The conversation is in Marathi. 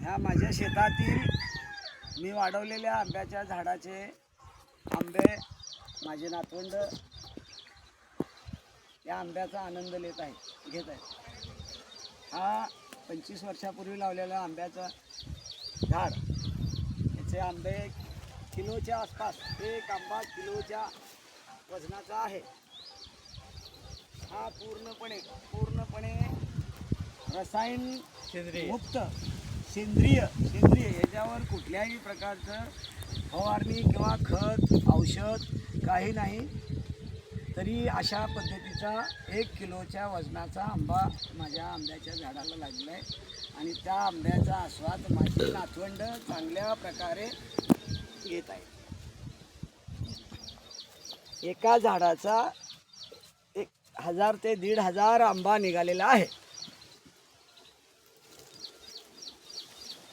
ह्या माझ्या शेतातील मी वाढवलेल्या आंब्याच्या झाडाचे आंबे माझे नातवंड या आंब्याचा आनंद घेत आहेत. हा 25 वर्षापूर्वी लावलेला आंब्याचा झाड, याचे आंबे किलोच्या आसपास, एक आंबा किलोच्या वजनाचा आहे. हा पूर्णपणे रसायन मुक्त सेंद्रिय याच्यावर कुठल्याही प्रकारचं फवारणी किंवा खत औषध काही नाही. तरी अशा पद्धतीचा 1 किलोच्या वजनाचा आंबा माझ्या आंब्याच्या झाडाला लागला आहे आणि त्या आंब्याचा आस्वाद माझे नातवंड चांगल्या प्रकारे घेत आहे. एका झाडाचा 1000 ते 1500 आंबा निघालेला आहे.